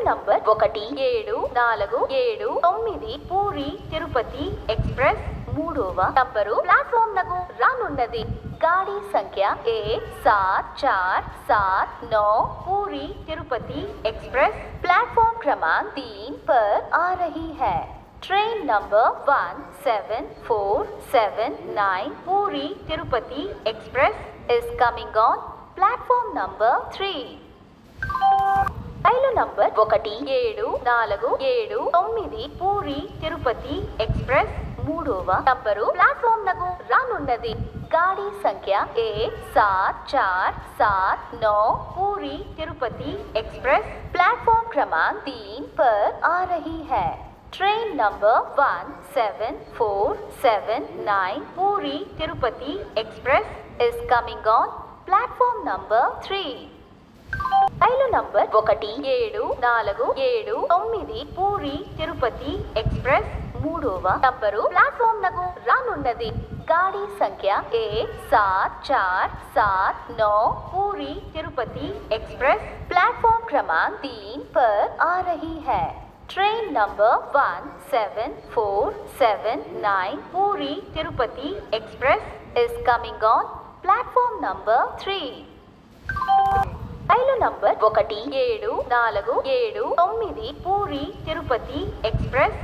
Number 1747 puri Tirupati express మూడవ number platform నకు రానున్నది. गाड़ी संख्या A7479 पूरी तिरुपति एक्सप्रेस प्लेटफॉर्म क्रमांक 3 पर आ रही है. ट्रेन नंबर 17479 पूरी Tirupati express is coming on platform number 3. Rail number 1747 puri Tirupati express మూడవ నంబరు ప్లాట్ఫామ్ నకు రానున్నది. गाड़ी संख्या A7479 पूरी तिरुपति एक्सप्रेस प्लेटफॉर्म क्रमांक 3 पर आ रही है. ट्रेन नंबर 17479 पूरी Tirupati express is coming on platform number 3. Rail number 1747 puri Tirupati express మూడవ నంబరు ప్లాట్ఫామ్ నకు రానున్నది. गाड़ी संख्या A7479 पूरी तिरुपति एक्सप्रेस प्लेटफॉर्म क्रमांक 3 पर आ रही है. ट्रेन नंबर 17479 पूरी Tirupati express is coming on platform number 3. Rail number 1747 puri Tirupati express